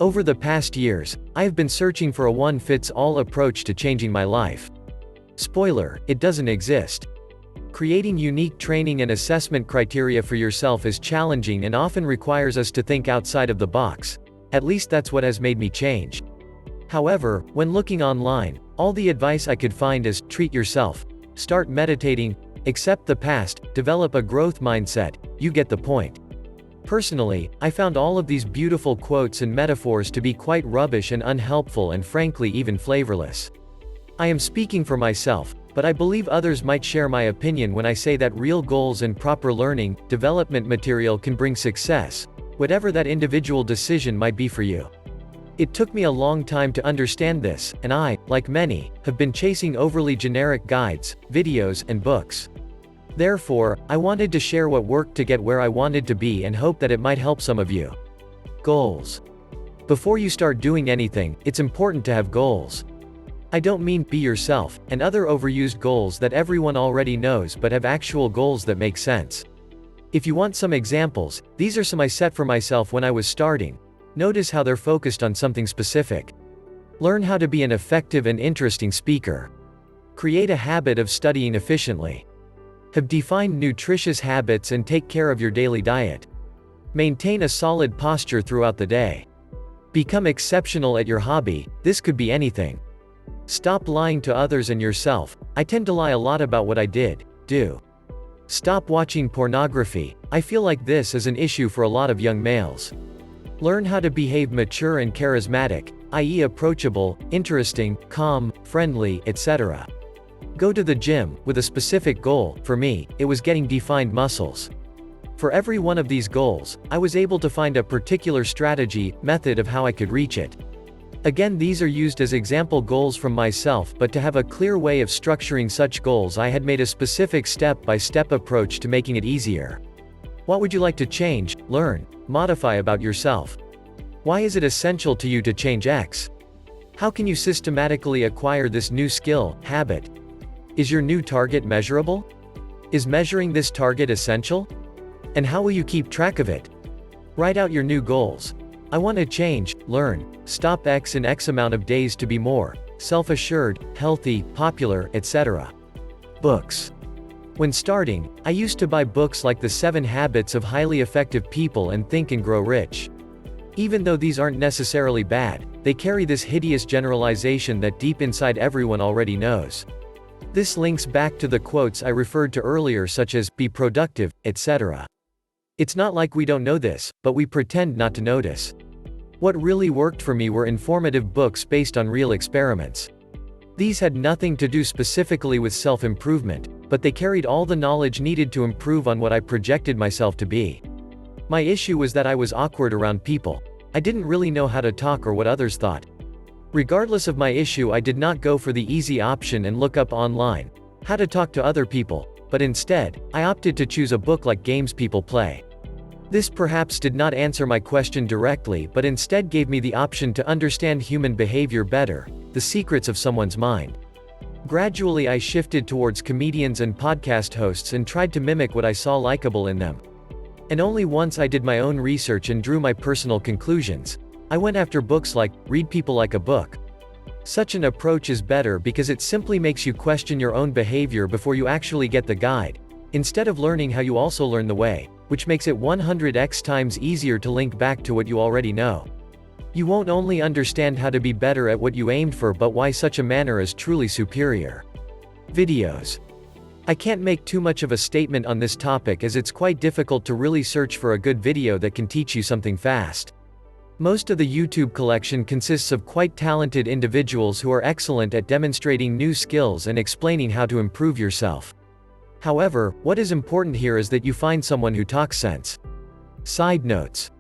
Over the past years, I have been searching for a one-fits-all approach to changing my life. Spoiler, it doesn't exist. Creating unique training and assessment criteria for yourself is challenging and often requires us to think outside of the box. At least that's what has made me change. However, when looking online, all the advice I could find is, treat yourself, start meditating, accept the past, develop a growth mindset, you get the point. Personally, I found all of these beautiful quotes and metaphors to be quite rubbish and unhelpful and frankly even flavorless. I am speaking for myself, but I believe others might share my opinion when I say that real goals and proper learning, development material can bring success, whatever that individual decision might be for you. It took me a long time to understand this, and I, like many, have been chasing overly generic guides, videos, and books. Therefore, I wanted to share what worked to get where I wanted to be and hope that it might help some of you. Goals. Before you start doing anything, it's important to have goals. I don't mean be yourself, and other overused goals that everyone already knows, but have actual goals that make sense. If you want some examples, these are some I set for myself when I was starting. Notice how they're focused on something specific. Learn how to be an effective and interesting speaker. Create a habit of studying efficiently. Have defined nutritious habits and take care of your daily diet. Maintain a solid posture throughout the day. Become exceptional at your hobby, this could be anything. Stop lying to others and yourself. I tend to lie a lot about what I do. Stop watching pornography. I feel like this is an issue for a lot of young males. Learn how to behave mature and charismatic, i.e. approachable, interesting, calm, friendly, etc. Go to the gym, with a specific goal. For me, it was getting defined muscles. For every one of these goals, I was able to find a particular strategy, method of how I could reach it. Again, these are used as example goals from myself, but to have a clear way of structuring such goals, I had made a specific step-by-step approach to making it easier. What would you like to change, learn, modify about yourself? Why is it essential to you to change X? How can you systematically acquire this new skill, habit? Is your new target measurable? Is measuring this target essential? And how will you keep track of it? Write out your new goals. I want to change, learn, stop X in X amount of days to be more self-assured, healthy, popular, etc. Books. When starting, I used to buy books like The 7 Habits of Highly Effective People and Think and Grow Rich. Even though these aren't necessarily bad, they carry this hideous generalization that deep inside everyone already knows. This links back to the quotes I referred to earlier, such as, be productive, etc. It's not like we don't know this, but we pretend not to notice. What really worked for me were informative books based on real experiments. These had nothing to do specifically with self-improvement, but they carried all the knowledge needed to improve on what I projected myself to be. My issue was that I was awkward around people. I didn't really know how to talk or what others thought. Regardless of my issue, I did not go for the easy option and look up online how to talk to other people, but instead, I opted to choose a book like Games People Play. This perhaps did not answer my question directly, but instead gave me the option to understand human behavior better, the secrets of someone's mind. Gradually I shifted towards comedians and podcast hosts and tried to mimic what I saw likable in them. And only once I did my own research and drew my personal conclusions, I went after books like, Read People Like a Book. Such an approach is better because it simply makes you question your own behavior before you actually get the guide, instead of learning how you also learn the way, which makes it 100x times easier to link back to what you already know. You won't only understand how to be better at what you aimed for, but why such a manner is truly superior. Videos. I can't make too much of a statement on this topic as it's quite difficult to really search for a good video that can teach you something fast. Most of the YouTube collection consists of quite talented individuals who are excellent at demonstrating new skills and explaining how to improve yourself. However, what is important here is that you find someone who talks sense. Side notes.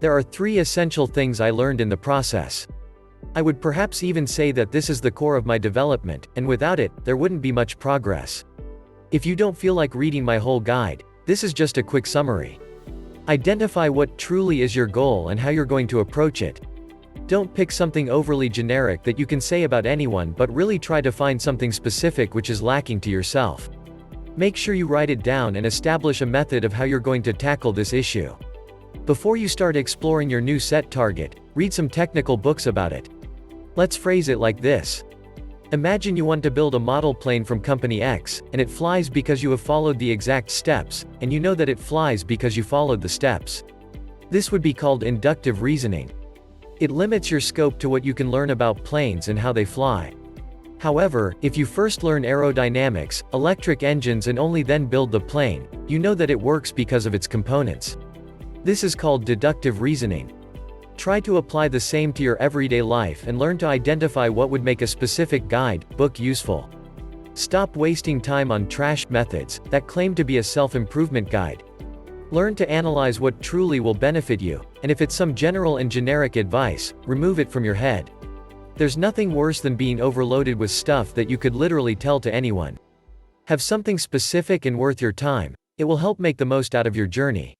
There are 3 essential things I learned in the process. I would perhaps even say that this is the core of my development, and without it, there wouldn't be much progress. If you don't feel like reading my whole guide, this is just a quick summary. Identify what truly is your goal and how you're going to approach it. Don't pick something overly generic that you can say about anyone, but really try to find something specific which is lacking to yourself. Make sure you write it down and establish a method of how you're going to tackle this issue. Before you start exploring your new set target, Read some technical books about it. Let's phrase it like this. Imagine you want to build a model plane from company X, and it flies because you have followed the exact steps, and you know that it flies because you followed the steps. This would be called inductive reasoning. It limits your scope to what you can learn about planes and how they fly. However, if you first learn aerodynamics, electric engines and only then build the plane, you know that it works because of its components. This is called deductive reasoning. Try to apply the same to your everyday life and learn to identify what would make a specific guide, book useful. Stop wasting time on trash methods that claim to be a self-improvement guide. Learn to analyze what truly will benefit you, and if it's some general and generic advice, remove it from your head. There's nothing worse than being overloaded with stuff that you could literally tell to anyone. Have something specific and worth your time. It will help make the most out of your journey.